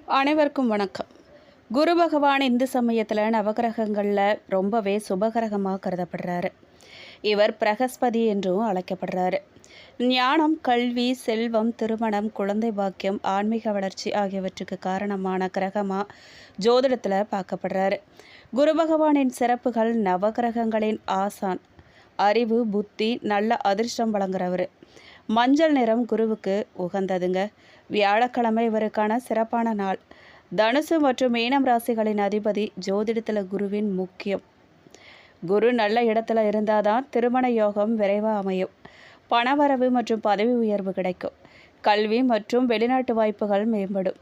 அனைவருக்கும் வணக்கம். குரு பகவான் இந்து சமயத்தில் நவகிரகங்களில் ரொம்பவே சுபகிரகமாக கருதப்படுறாரு. இவர் பிரகஸ்பதி என்றும் அழைக்கப்படுறாரு. ஞானம், கல்வி, செல்வம், திருமணம், குழந்தை பாக்கியம், ஆன்மீக வளர்ச்சி ஆகியவற்றுக்கு காரணமான கிரகமாக ஜோதிடத்தில் பார்க்கப்படுறாரு. குரு பகவானின் சிறப்புகள்: நவகிரகங்களின் ஆசான், அறிவு, புத்தி, நல்ல அதிர்ஷ்டம் வழங்குறவர். மஞ்சள் நிறம் குருவுக்கு உகந்ததுங்க. வியாழக்கிழமை இவருக்கான சிறப்பான நாள். தனுசு மற்றும் மீனம் ராசிகளின் அதிபதி. ஜோதிடத்தில் குருவின் முக்கியம். குரு நல்ல இடத்துல இருந்தாதான் திருமண யோகம் விரைவாக அமையும். பணவரவு மற்றும் பதவி உயர்வு கிடைக்கும். கல்வி மற்றும் வெளிநாட்டு வாய்ப்புகள் மேம்படும்.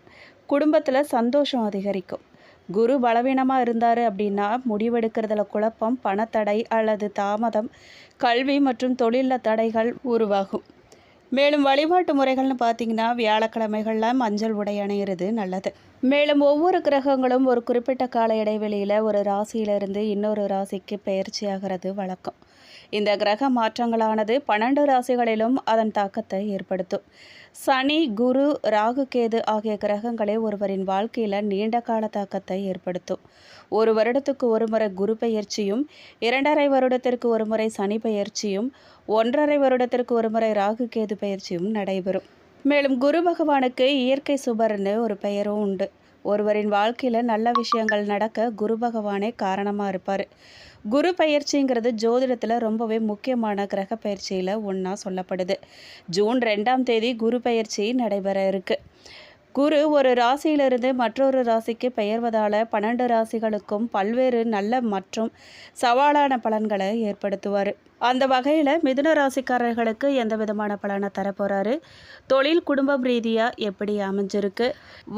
குடும்பத்தில் சந்தோஷம் அதிகரிக்கும். குரு பலவீனமாக இருந்தார் அப்படின்னா முடிவெடுக்கிறதுல குழப்பம், பணத்தடை அல்லது தாமதம், கல்வி மற்றும் தொழிலில் தடைகள் உருவாகும். மேலும் வழிபாட்டு முறைகள்னு பார்த்தீங்கன்னா வியாழக்கிழமைகளில் மஞ்சள் உடை அணிகிறது நல்லது. மேலும் ஒவ்வொரு கிரகங்களும் ஒரு குறிப்பிட்ட கால இடைவெளியில் ஒரு ராசியிலிருந்து இன்னொரு ராசிக்கு பெயர்ச்சியாகிறது வழக்கம். இந்த கிரக மாற்றங்களானது 12 ராசிகளிலும் அதன் தாக்கத்தை ஏற்படுத்தும். சனி, குரு, ராகு, கேது ஆகிய கிரகங்களே ஒருவரின் வாழ்க்கையில் நீண்ட கால தாக்கத்தை ஏற்படுத்தும். ஒரு வருடத்துக்கு ஒரு முறை குரு பெயர்ச்சியும், 2.5 வருடத்திற்கு ஒரு முறை சனி பெயர்ச்சியும், 1.5 வருடத்திற்கு ஒரு முறை ராகு கேது பயிற்சியும் நடைபெறும். மேலும் குரு பகவானுக்கு இயற்கை சுபர்னு ஒரு பெயரும் உண்டு. ஒருவரின் வாழ்க்கையில் நல்ல விஷயங்கள் நடக்க குரு பகவானே காரணமாக இருப்பார். குரு பயிற்சிங்கிறது ஜோதிடத்தில் ரொம்பவே முக்கியமான கிரக பயிற்சியில் ஒன்றா சொல்லப்படுது. ஜூன் 2ஆம் தேதி குரு பயிற்சி நடைபெற இருக்கு. குரு ஒரு ராசியிலிருந்து மற்றொரு ராசிக்கு பெயர்வதால் 12 ராசிகளுக்கும் பல்வேறு நல்ல மற்றும் சவாலான பலன்களை ஏற்படுத்துவார். அந்த வகையில் மிதுன ராசிக்காரர்களுக்கு எந்த விதமான பலனை தரப்போகிறாரு, தொழில், குடும்பம் ரீதியாக எப்படி அமைஞ்சிருக்கு,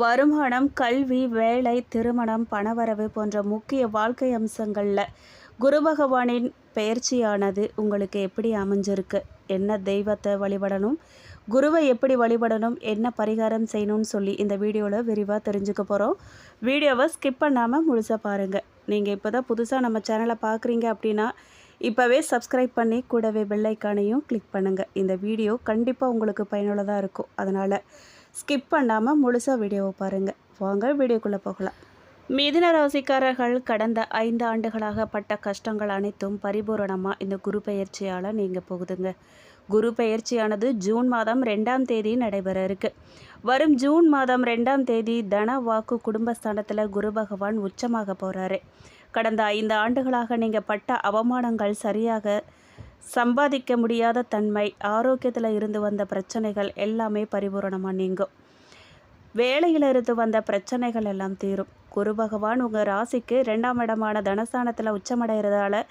வருமானம், கல்வி, வேலை, திருமணம், பணவரவு போன்ற முக்கிய வாழ்க்கை அம்சங்களில் குரு பகவானின் பெயர்ச்சியானது உங்களுக்கு எப்படி அமைஞ்சிருக்கு, என்ன தெய்வத்தை வழிபடணும், குருவை எப்படி வழிபடணும், என்ன பரிகாரம் செய்யணும்னு சொல்லி இந்த வீடியோவில் விரிவாக தெரிஞ்சுக்க போகிறோம். வீடியோவை ஸ்கிப் பண்ணாமல் முழுசாக பாருங்கள். நீங்கள் இப்போ தான் புதுசாக நம்ம சேனலை பார்க்குறீங்க அப்படின்னா இப்போவே சப்ஸ்கிரைப் பண்ணி கூடவே பெல் ஐக்கானையும் கிளிக் பண்ணுங்கள். இந்த வீடியோ கண்டிப்பாக உங்களுக்கு பயனுள்ளதாக இருக்கும். அதனால் ஸ்கிப் பண்ணாமல் முழுசாக வீடியோவை பாருங்கள். வாங்க வீடியோக்குள்ளே போகலாம். மிதுன ராசிக்காரர்கள் கடந்த 5 ஆண்டுகளாக பட்ட கஷ்டங்கள் அனைத்தும் பரிபூரணமாக இந்த குரு பெயர்ச்சியால் நீங்கள் போகுதுங்க. குரு பெயர்ச்சியானது ஜூன் மாதம் 2ஆம் தேதி நடைபெற இருக்கு. வரும் ஜூன் மாதம் 2ஆம் தேதி தன, வாக்கு, குடும்பஸ்தானத்தில் குரு பகவான் உச்சமாக போகிறாரு. கடந்த 5 ஆண்டுகளாக நீங்கள் பட்ட அவமானங்கள், சரியாக சம்பாதிக்க முடியாத தன்மை, ஆரோக்கியத்தில் இருந்து வந்த பிரச்சனைகள் எல்லாமே பரிபூரணமாக நீங்கும். வேலையில் இருந்து வந்த பிரச்சனைகள் எல்லாம் தீரும். குரு பகவான் உங்கள் ராசிக்கு 2ஆம் இடமான தனஸ்தானத்தில் உச்சமடைகிறதால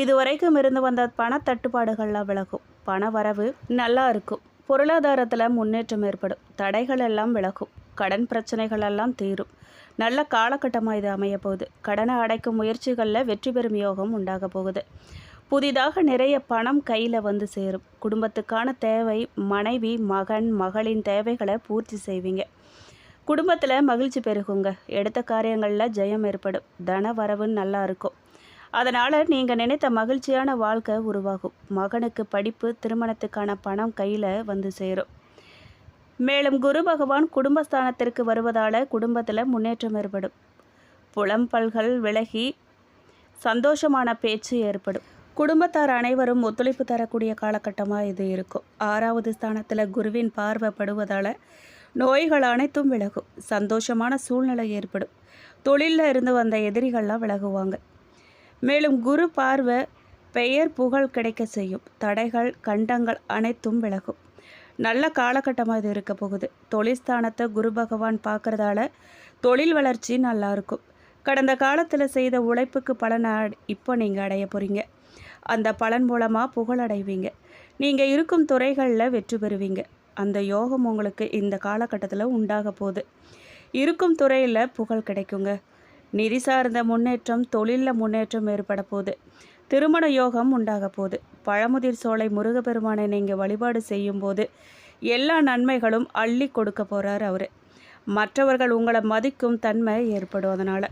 இதுவரைக்கும் இருந்து வந்த பண தட்டுப்பாடுகள்லாம் விலகும். பண வரவு நல்லா இருக்கும். பொருளாதாரத்தில் முன்னேற்றம் ஏற்படும். தடைகள் எல்லாம் விலகும். கடன் பிரச்சனைகள் எல்லாம் தீரும். நல்ல காலகட்டமாக இது அமைய போகுது. கடனை அடைக்கும் முயற்சிகளில் வெற்றி பெறும் யோகம் உண்டாக போகுது. புதிதாக நிறைய பணம் கையில் வந்து சேரும். குடும்பத்துக்கான தேவை, மனைவி, மகன், மகளின் தேவைகளை பூர்த்தி செய்வீங்க. குடும்பத்தில் மகிழ்ச்சி பெருகுங்க. எடுத்த காரியங்களில் ஜெயம் ஏற்படும். தன வரவு நல்லா இருக்கும். அதனால் நீங்கள் நினைத்த மகிழ்ச்சியான வாழ்க்கை உருவாகும். மகனுக்கு படிப்பு, திருமணத்துக்கான பணம் கையில் வந்து சேரும். மேலும் குரு பகவான் குடும்பஸ்தானத்திற்கு வருவதால் குடும்பத்தில் முன்னேற்றம் ஏற்படும். புலம்பல்கள் விலகி சந்தோஷமான பேச்சு ஏற்படும். குடும்பத்தார் அனைவரும் ஒத்துழைப்பு தரக்கூடிய காலகட்டமாக இது இருக்கும். 6வது ஸ்தானத்தில் குருவின் பார்வைப்படுவதால் நோய்கள் அனைத்தும் விலகும். சந்தோஷமான சூழ்நிலை ஏற்படும். தொழிலில் இருந்து வந்த எதிரிகள்லாம் விலகுவாங்க. மேலும் குரு பார்வை பெயர், புகழ் கிடைக்க செய்யும். தடைகள், கண்டங்கள் அனைத்தும் விலகும். நல்ல காலகட்டமாக இது இருக்க போகுது. தொழில் ஸ்தானத்தை குரு பகவான் பார்க்குறதால தொழில் வளர்ச்சி நல்லாயிருக்கும். கடந்த காலத்தில் செய்த உழைப்புக்கு பலனை இப்போ நீங்கள் அடைய போகிறீங்க. அந்த பலன் மூலமாக புகழ் அடைவீங்க. நீங்கள் இருக்கும் துறைகளில் வெற்றி பெறுவீங்க. அந்த யோகம் உங்களுக்கு இந்த காலகட்டத்தில் உண்டாக போகுது. இருக்கும் துறையில் புகழ் கிடைக்குங்க. நிதி சார்ந்த முன்னேற்றம், தொழிலில் முன்னேற்றம் ஏற்பட போகுது. திருமண யோகம் உண்டாக போகுது. பழமுதிர் சோலை முருகப்பெருமானை நீங்கள் வழிபாடு செய்யும் போது எல்லா நன்மைகளும் அள்ளி கொடுக்க போகிறார் அவர். மற்றவர்கள் உங்களை மதிக்கும் தன்மை ஏற்படும். அதனால்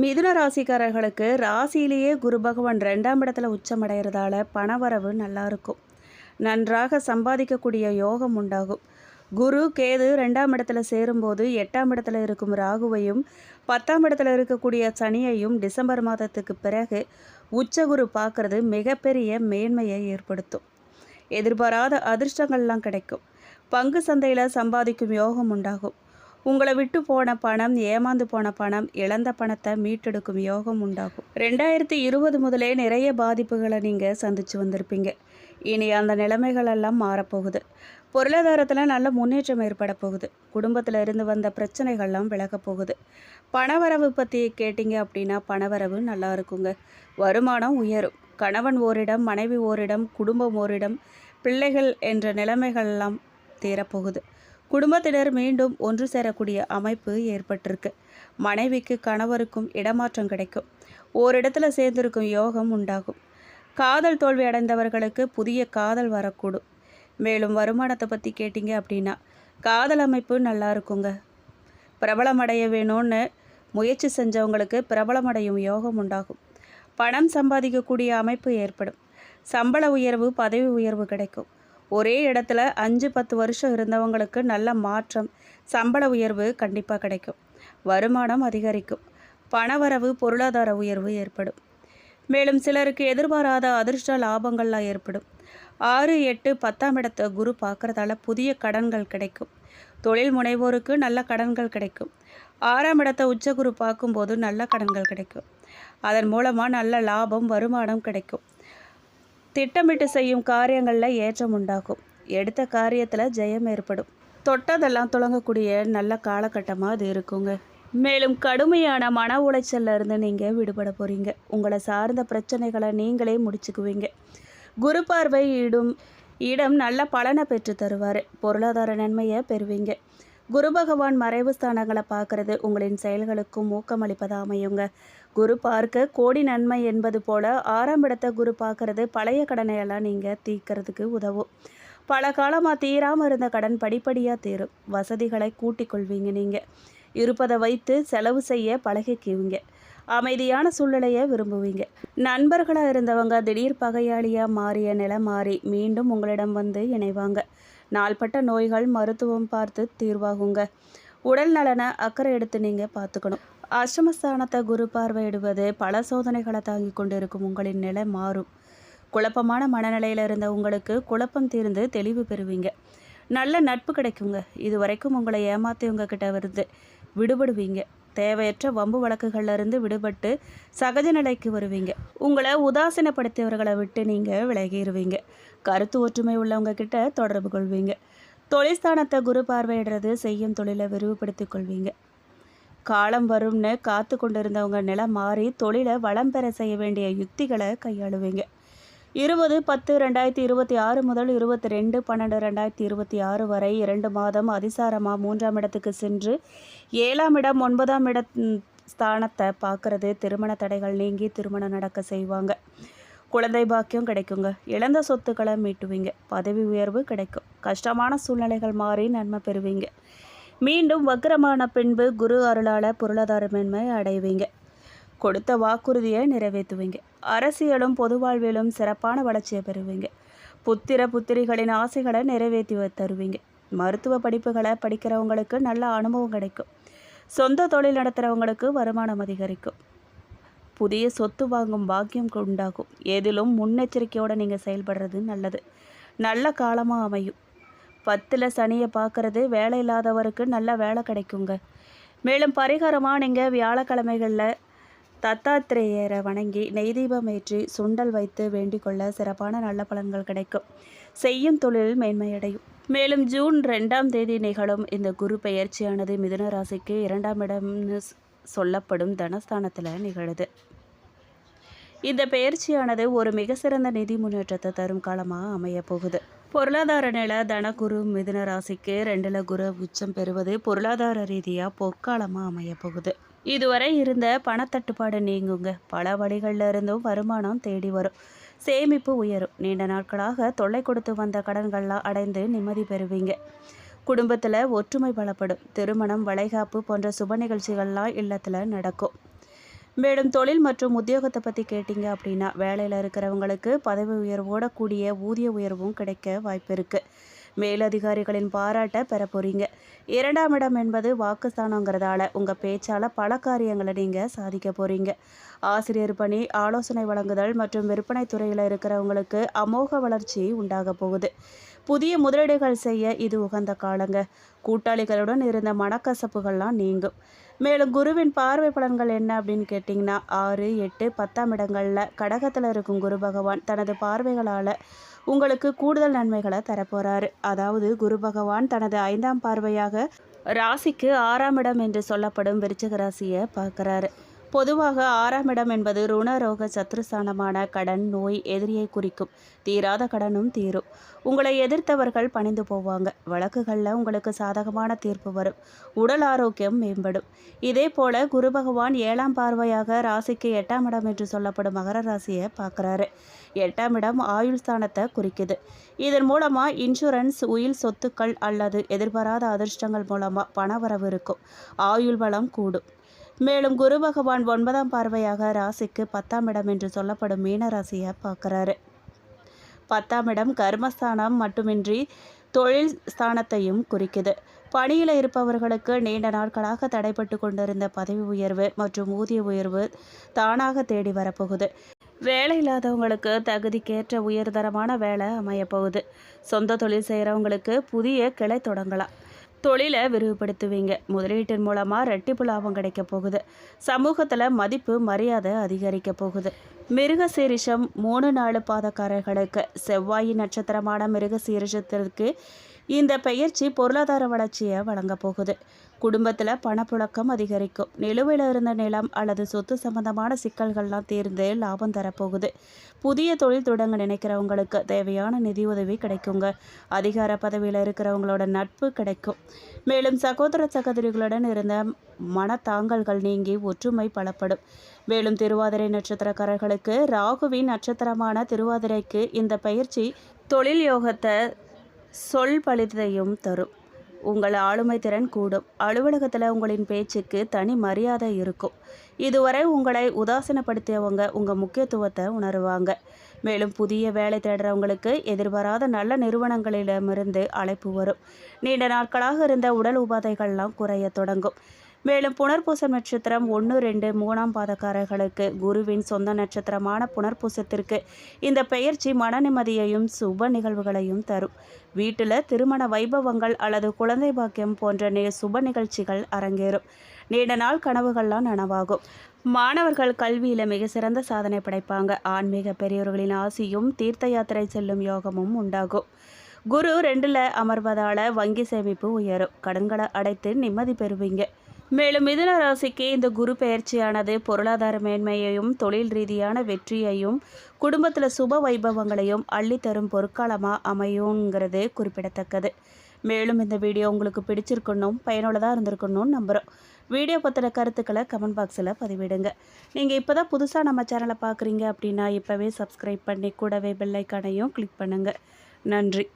மிதுன ராசிக்காரர்களுக்கு ராசியிலேயே குரு பகவான் 2ஆம் இடத்துல உச்சமடைகிறதால பணவரவு நல்லா இருக்கும். நன்றாக சம்பாதிக்கக்கூடிய யோகம் உண்டாகும். குரு கேது 2ஆம் இடத்துல சேரும்போது 8ஆம் இடத்துல இருக்கும் ராகுவையும் 10ஆம் இடத்துல இருக்கக்கூடிய சனியையும் டிசம்பர் மாதத்துக்கு பிறகு உச்சகுரு பார்க்கறது மிகப்பெரிய மேன்மையை ஏற்படுத்தும். எதிர்பாராத அதிர்ஷ்டங்கள்லாம் கிடைக்கும். பங்கு சந்தையில் சம்பாதிக்கும் யோகம் உண்டாகும். உங்களை விட்டு போன பணம், ஏமாந்து போன பணம், இழந்த பணத்தை மீட்டெடுக்கும் யோகம் உண்டாகும். 2020 முதலே நிறைய பாதிப்புகளை நீங்கள் சந்திச்சு வந்திருப்பீங்க. இனி அந்த நிலைமைகள் எல்லாம் மாறப்போகுது. பொருளாதாரத்தில் நல்ல முன்னேற்றம் ஏற்பட போகுது. குடும்பத்தில் இருந்து வந்த பிரச்சனைகள்லாம் விலக போகுது. பணவரவு பற்றி கேட்டிங்க அப்படின்னா பணவரவு நல்லா இருக்குங்க. வருமானம் உயரும். கணவன் ஓரிடம், மனைவி ஓரிடம், குடும்பம் ஓரிடம், பிள்ளைகள் என்ற நிலைமைகள்லாம் தீரப்போகுது. குடும்பத்தினர் மீண்டும் ஒன்று சேரக்கூடிய அமைப்பு ஏற்பட்டிருக்கு. மனைவிக்கு கணவருக்கும் இடமாற்றம் கிடைக்கும். ஓரிடத்துல சேர்ந்திருக்கும் யோகம் உண்டாகும். காதல் தோல்வி அடைந்தவர்களுக்கு புதிய காதல் வரக்கூடும். மேலும் வருமானத்தை பற்றி கேட்டிங்க அப்படின்னா காதல் அமைப்பு நல்லா இருக்குங்க. பிரபலமடைய வேணும்னு முயற்சி செஞ்சவங்களுக்கு பிரபலமடையும் யோகம் உண்டாகும். பணம் சம்பாதிக்கக்கூடிய அமைப்பு ஏற்படும். சம்பள உயர்வு, பதவி உயர்வு கிடைக்கும். ஒரே இடத்துல 5-10 வருஷம் இருந்தவங்களுக்கு நல்ல மாற்றம், சம்பள உயர்வு கண்டிப்பாக கிடைக்கும். வருமானம் அதிகரிக்கும். பணவரவு, பொருளாதார உயர்வு ஏற்படும். மேலும் சிலருக்கு எதிர்பாராத அதிர்ஷ்ட லாபங்கள்லாம் ஏற்படும். 6, 8, 10ஆம் இடத்தை குரு பார்க்குறதால புதிய கடன்கள் கிடைக்கும். தொழில் முனைவோருக்கு நல்ல கடன்கள் கிடைக்கும். 6ஆம் இடத்தை உச்சகுரு பார்க்கும்போது நல்ல கடன்கள் கிடைக்கும். அதன் மூலமாக நல்ல லாபம், வருமானம் கிடைக்கும். திட்டமிட்டு செய்யும் காரியங்களில் ஏற்றம் உண்டாகும். எடுத்த காரியத்தில் ஜெயம் ஏற்படும். தொட்டதெல்லாம் தொடங்கக்கூடிய நல்ல காலகட்டமாக அது இருக்குங்க. மேலும் கடுமையான மன உளைச்சல்ல இருந்து நீங்கள் விடுபட போகிறீங்க. உங்களை சார்ந்த பிரச்சனைகளை நீங்களே முடிச்சுக்குவீங்க. குரு பார்வை இடம் நல்ல பலனை பெற்று தருவார். பொருளாதார நன்மையை பெறுவீங்க. குரு பகவான் மறைவு ஸ்தானங்களை பார்க்கறது உங்களின் செயல்களுக்கும் ஊக்கமளிப்பதாக அமையுங்க. குரு பார்க்க கோடி நன்மை என்பது போல 6ஆம் இடத்தை குரு பார்க்கறது பழைய கடனையெல்லாம் நீங்கள் தீர்க்கறதுக்கு உதவும். பல காலமாக தீராமல் இருந்த கடன் படிப்படியாக தீரும். வசதிகளை கூட்டிக் கொள்வீங்க. நீங்கள் இருப்பதை வைத்து செலவு செய்ய பழகிக்குவீங்க. அமைதியான சூழ்நிலையை விரும்புவீங்க. நண்பர்களாக இருந்தவங்க திடீர் பகையாளியாக மாறிய நிலை மாறி மீண்டும் உங்களிடம் வந்து இணைவாங்க. நாள்பட்ட நோய்கள் மருத்துவம் பார்த்து தீர்வாகுங்க. உடல் நலனை அக்கறை எடுத்து நீங்கள் பார்த்துக்கணும். அஷ்டமஸ்தானத்தை குரு பார்வையிடுவது பல சோதனைகளை தாங்கி கொண்டு இருக்கும் உங்களின் நிலை மாறும். குழப்பமான மனநிலையில் இருந்த உங்களுக்கு குழப்பம் தீர்ந்து தெளிவு பெறுவீங்க. நல்ல நட்பு கிடைக்குங்க. இது வரைக்கும் உங்களை ஏமாற்றியவங்க கிட்ட இருந்து விடுபடுவீங்க. தேவையற்ற வம்பு வழக்குகள்ல இருந்து விடுபட்டு சகஜ நிலைக்கு வருவீங்க. உங்களை உதாசீனப்படுத்தியவர்களை விட்டு நீங்கள் விலகிடுவீங்க. கருத்து ஒற்றுமை உள்ளவங்க கிட்ட தொடர்பு கொள்வீங்க. தொழில்ஸ்தானத்தை குரு பார்வையிடுறது செய்யும் தொழிலை விரிவுபடுத்திக் கொள்வீங்க. காலம் வரும்னு காத்து கொண்டிருந்தவங்க நிலை மாறி தொழிலை வளம் பெற செய்ய வேண்டிய யுக்திகளை கையாளுவீங்க. 20-10-2026 முதல் 22-12-2026 வரை 2 மாதம் அதிசாரமாக 3ஆம் இடத்துக்கு சென்று 7ஆம் இடம் 9ஆம் இட ஸ்தானத்தை பார்க்கறது திருமண தடைகள் நீங்கி திருமணம் நடக்க செய்வாங்க. குழந்தை பாக்கியம் கிடைக்குங்க. இழந்த சொத்துக்களை மீட்டுவீங்க. பதவி உயர்வு கிடைக்கும். கஷ்டமான சூழ்நிலைகள் மாறி நன்மை பெறுவீங்க. மீண்டும் வக்ரமான பின்பு குரு அருளால் பொருளாதார மேன்மை அடைவீங்க. கொடுத்த வாக்குறுதியை நிறைவேற்றுவீங்க. அரசியலும் பொது வாழ்விலும் சிறப்பான வளர்ச்சியை பெறுவீங்க. புத்திரிகளின் ஆசைகளை நிறைவேற்றி தருவீங்க. மருத்துவ படிப்புகளை படிக்கிறவங்களுக்கு நல்ல அனுபவம் கிடைக்கும். சொந்த தொழில் நடத்துகிறவங்களுக்கு வருமானம் அதிகரிக்கும். புதிய சொத்து வாங்கும் பாக்கியம் உண்டாகும். ஏதிலும் முன்னெச்சரிக்கையோடு நீங்கள் செயல்படுறது நல்லது. நல்ல காலமாக அமையும். 10ல் சனியை பார்க்கறது வேலை இல்லாதவருக்கு நல்ல வேலை கிடைக்குங்க. மேலும் பரிகாரமாக நீங்கள் வியாழக்கிழமைகளில் தத்தாத்திரேயரை வணங்கி நெய் தீபம் ஏற்றி சுண்டல் வைத்து வேண்டிக்கொள்ள சிறப்பான நல்ல பலன்கள் கிடைக்கும். செய்யும் தொழில் மேன்மையடையும். மேலும் ஜூன் 2ஆம் தேதி நிகழும் இந்த குரு பெயர்ச்சியானது மிதுன ராசிக்கு 2ஆம் இடம்னு சொல்லப்படும் தனஸ்தானத்தில் நிகழுது. இந்த பெயர்ச்சியானது ஒரு மிக சிறந்த நிதி முன்னேற்றத்தை தரும் காலமாக அமைய போகுது. பொருளாதார நிலை தனகுரு மிதுன ராசிக்கு 2ல் குரு உச்சம் பெறுவது பொருளாதார ரீதியாக பொற்காலமாக அமைய போகுது. இதுவரை இருந்த பணத்தட்டுப்பாடு நீங்குங்க. பல வழிகளில் இருந்தும் வருமானம் தேடி வரும். சேமிப்பு உயரும். நீண்ட நாட்களாக தொல்லை கொடுத்து வந்த கடன்கள்லாம் அடைந்து நிம்மதி பெறுவீங்க. குடும்பத்தில் ஒற்றுமை பலப்படும். திருமணம், வளைகாப்பு போன்ற சுப நிகழ்ச்சிகள்லாம் இல்லத்தில் நடக்கும். மேலும் தொழில் மற்றும் உத்தியோகத்தை பற்றி கேட்டிங்க அப்படின்னா வேலையில் இருக்கிறவங்களுக்கு பதவி உயர்வோட கூடிய ஊதிய உயர்வும் கிடைக்க வாய்ப்பு இருக்குது. மேலதிகாரிகளின் பாராட்ட பெற போகிறீங்க. 2ஆம் இடம் என்பது வாக்குஸ்தானங்கிறதால உங்கள் பேச்சால் பல காரியங்களை நீங்கள் சாதிக்க போகிறீங்க. ஆசிரியர் பணி, ஆலோசனை வழங்குதல் மற்றும் விற்பனை துறையில் இருக்கிறவங்களுக்கு அமோக வளர்ச்சி உண்டாக போகுது. புதிய முதலீடுகள் செய்ய இது உகந்த காலங்க. கூட்டாளிகளுடன் இருந்த மனக்கசப்புகள்லாம் நீங்கும். மேலும் குருவின் பார்வை பலன்கள் என்ன அப்படின்னு கேட்டிங்கன்னா, 6, 8, 10ஆம் இடங்களில் கடகத்தில் இருக்கும் குரு பகவான் தனது பார்வைகளால் உங்களுக்கு கூடுதல் நன்மைகளை தரப்போகிறாரு. அதாவது குரு பகவான் தனது 5ஆம் பார்வையாக ராசிக்கு 6ஆம் இடம் என்று சொல்லப்படும் விருச்சிக ராசியை பார்க்குறாரு. பொதுவாக 6ஆம் இடம் என்பது ருணரோக சத்ருஸ்தானமான கடன், நோய், எதிரியை குறிக்கும். தீராத கடனும் தீரும். உங்களை எதிர்த்தவர்கள் பணிந்து போவாங்க. வழக்குகளில் உங்களுக்கு சாதகமான தீர்ப்பு வரும். உடல் ஆரோக்கியம் மேம்படும். இதே போல குரு பகவான் 7ஆம் பார்வையாக ராசிக்கு 8ஆம் இடம் என்று சொல்லப்படும் மகர ராசியை பார்க்குறாரு. 8ஆம் இடம் ஆயுள் ஸ்தானத்தை குறிக்குது. இதன் மூலமாக இன்சூரன்ஸ், உயில் சொத்துக்கள் அல்லது எதிர்பாராத அதிர்ஷ்டங்கள் மூலமாக பணவரவு இருக்கும். ஆயுள் வளம் கூடும். மேலும் குரு பகவான் 9ஆம் பார்வையாக ராசிக்கு 10ஆம் இடம் என்று சொல்லப்படும் மீன ராசியை பார்க்குறாரு. 10ஆம் இடம் கர்மஸ்தானம் மட்டுமின்றி தொழில் ஸ்தானத்தையும் குறிக்குது. பணியில் இருப்பவர்களுக்கு நீண்ட நாட்களாக தடைப்பட்டு கொண்டிருந்த பதவி உயர்வு மற்றும் ஊதிய உயர்வு தானாக தேடி வரப்போகுது. வேலை இல்லாதவங்களுக்கு தகுதிக்கேற்ற உயர்தரமான வேலை அமையப்போகுது. சொந்த தொழில் செய்கிறவங்களுக்கு புதிய கிளை தொடங்கலாம். தொழிலை விரிவுபடுத்துவீங்க. முதலீட்டின் மூலமாக ரெட்டிப்பு லாபம் கிடைக்க போகுது. சமூகத்தில் மதிப்பு, மரியாதை அதிகரிக்க போகுது. மிருகசீரிஷம் 3, 4 பாதக்காரர்களுக்கு செவ்வாயின் நட்சத்திரமான மிருகசீரிஷத்திற்கு இந்த பெயர்ச்சி பொருளாதார வளர்ச்சியை வழங்க போகுது. குடும்பத்தில் பணப்புழக்கம் அதிகரிக்கும். நிலுவையில் இருந்த நிலம் அல்லது சொத்து சம்பந்தமான சிக்கல்கள்லாம் தீர்ந்து லாபம் தரப்போகுது. புதிய தொழில் தொடங்க நினைக்கிறவங்களுக்கு தேவையான நிதி உதவி கிடைக்குங்க. அதிகார பதவியில் இருக்கிறவங்களோட நட்பு கிடைக்கும். மேலும் சகோதர சகோதரிகளுடன் இருந்த மனத்தாங்கல்கள் நீங்கி ஒற்றுமை பலப்படும். மேலும் திருவாதிரை நட்சத்திரக்காரர்களுக்கு ராகுவின் நட்சத்திரமான திருவாதிரைக்கு இந்த பயிற்சி தொழில் யோகத்தை, சொல் பலித்தையும் தரும். உங்கள் ஆளுமை திறன் கூடும். அலுவலகத்தில் உங்களின் பேச்சுக்கு தனி மரியாதை இருக்கும். இதுவரை உங்களை உதாசீனப்படுத்தியவங்க உங்கள் முக்கியத்துவத்தை உணருவாங்க. மேலும் புதிய வேலை தேடுறவங்களுக்கு எதிர்பாராத நல்ல நிறுவனங்களிடமிருந்து அழைப்பு வரும். நீண்ட நாட்களாக இருந்த உடல் உபாதைகள்லாம் குறைய தொடங்கும். மேலும் புனர்பூசம் நட்சத்திரம் 1, 2, 3ஆம் பாதக்காரர்களுக்கு குருவின் சொந்த நட்சத்திரமான புனர்பூசத்திற்கு இந்த பெயர்ச்சி மன நிம்மதியையும் சுப நிகழ்வுகளையும் தரும். வீட்டில் திருமண வைபவங்கள் அல்லது குழந்தை பாக்கியம் போன்ற சுப நிகழ்ச்சிகள் அரங்கேறும். நீண்ட நாள் கனவுகள்லாம் நனவாகும். மாணவர்கள் கல்வியில் மிக சிறந்த சாதனை படைப்பாங்க. ஆன்மீக பெரியவர்களின் ஆசியும் தீர்த்த யாத்திரை செல்லும் யோகமும் உண்டாகும். குரு 2ல் அமர்வதால் வங்கி சேமிப்பு உயரும். கடன்களை அடைத்து நிம்மதி பெறுவீங்க. மேலும் மிதுன ராசிக்கு இந்த குரு பெயர்ச்சியானது பொருளாதார மேன்மையையும் தொழில் ரீதியான வெற்றியையும் குடும்பத்தில் சுப வைபவங்களையும் அள்ளித்தரும் பொற்காலமாக அமையுங்கிறது குறிப்பிடத்தக்கது. மேலும் இந்த வீடியோ உங்களுக்கு பிடிச்சிருக்கணும், பயனுள்ளதாக இருந்திருக்கணும்னு நம்புகிறோம். வீடியோ பற்றின கருத்துக்களை கமெண்ட் பாக்ஸில் பதிவிடுங்க. நீங்கள் இப்போ தான் புதுசாக நம்ம சேனலை பார்க்குறீங்க அப்படின்னா இப்போவே சப்ஸ்கிரைப் பண்ணி கூடவே பெல் ஐக்கானையும் கிளிக் பண்ணுங்கள். நன்றி.